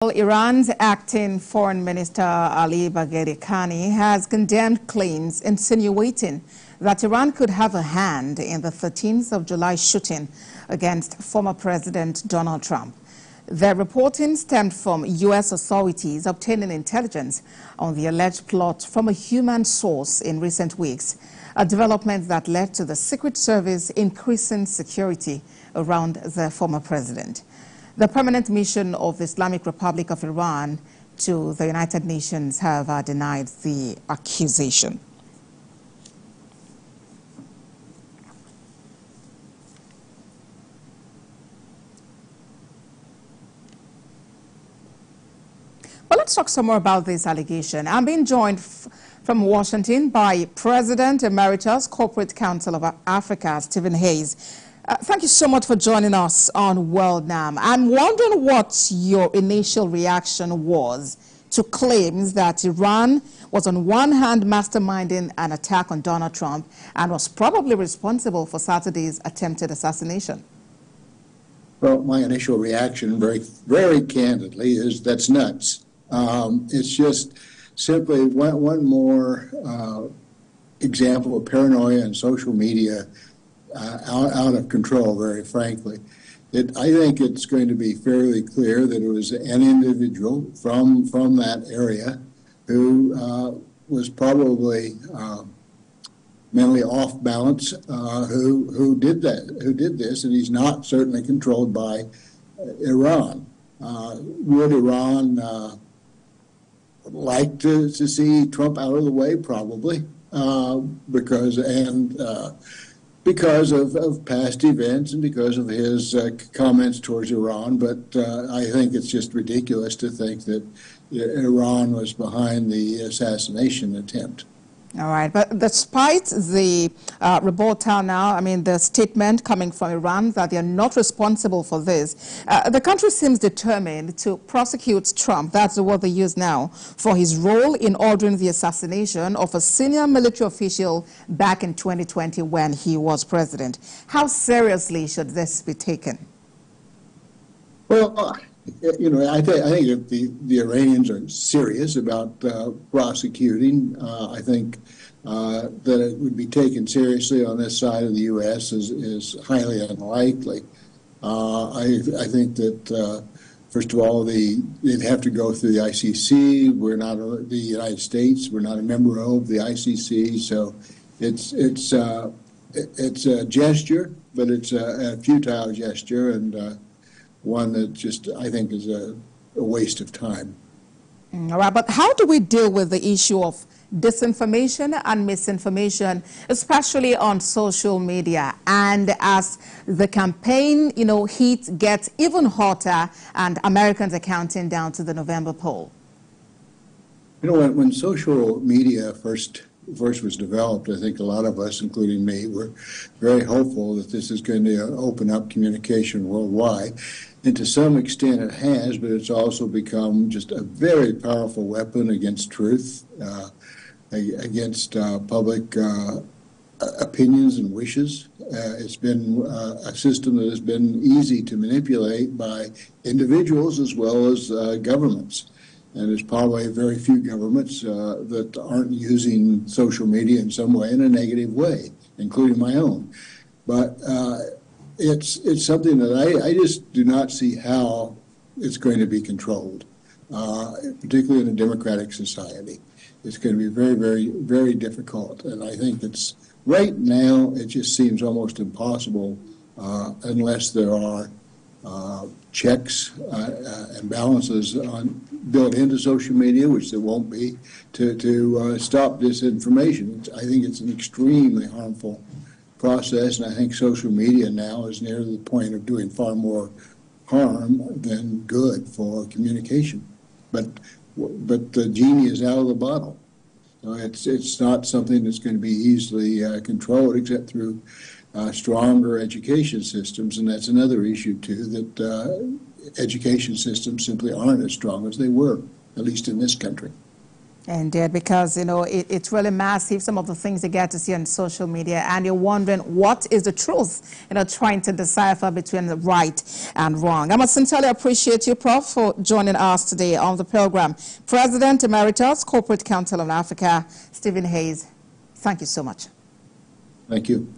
Well, Iran's acting Foreign Minister Ali Bagheri Kani has condemned claims insinuating that Iran could have a hand in the 13th of July shooting against former President Donald Trump. The reporting stemmed from U.S. authorities obtaining intelligence on the alleged plot from a human source in recent weeks, a development that led to the Secret Service increasing security around the former president. The permanent mission of the Islamic Republic of Iran to the United Nations have denied the accusation. Well, let's talk some more about this allegation. I'm being joined from Washington by President Emeritus Corporate Council of Africa, Stephen Hayes. Thank you so much for joining us on World Now. I'm wondering what your initial reaction was to claims that Iran was on one hand masterminding an attack on Donald Trump and was probably responsible for Saturday's attempted assassination. Well, my initial reaction, very candidly, is that's nuts. It's just simply one more example of paranoia and social media out of control, very frankly. I think it's going to be fairly clear that it was an individual from that area who was probably mentally off balance, who did this, and he's not certainly controlled by Iran. Would Iran like to see Trump out of the way? Probably, because of past events and because of his comments towards Iran. But I think it's just ridiculous to think that Iran was behind the assassination attempt. All right, but despite the rebuttal now, I mean, the statement coming from Iran that they are not responsible for this, the country seems determined to prosecute Trump, that's the word they use now, for his role in ordering the assassination of a senior military official back in 2020 when he was president. How seriously should this be taken? Well, you know, I think that the Iranians are serious about prosecuting. I think that it would be taken seriously on this side of the U.S. is highly unlikely. I think that, first of all, they'd have to go through the ICC. We're not the United States. We're not a member of the ICC, so it's a gesture, but it's a futile gesture, and one that just, I think, is a waste of time. All right, but how do we deal with the issue of disinformation and misinformation, especially on social media, and as the campaign, heat gets even hotter and Americans are counting down to the November poll? You know, when social media first was developed, I think a lot of us, including me, were very hopeful that this is going to open up communication worldwide. And to some extent it has, but it's also become just a very powerful weapon against truth, against public opinions and wishes. It's been a system that has been easy to manipulate by individuals as well as governments. And there's probably very few governments that aren't using social media in some way, in a negative way, including my own. But it's something that I just do not see how it's going to be controlled, particularly in a democratic society. It's going to be very, very, very difficult. And I think it's right now, it just seems almost impossible unless there are checks and balances built into social media, which there won't be, to stop disinformation. I think it's an extremely harmful process, and I think social media now is near the point of doing far more harm than good for communication. But the genie is out of the bottle. So it's not something that's going to be easily controlled except through stronger education systems, and that's another issue too, that education systems simply aren't as strong as they were, at least in this country. Indeed, because, you know, it's really massive, some of the things you get to see on social media, and you're wondering what is the truth, you know, trying to decipher between the right and wrong. I must sincerely appreciate you, Prof, for joining us today on the program. President Emeritus, Corporate Council of Africa, Stephen Hayes, thank you so much. Thank you.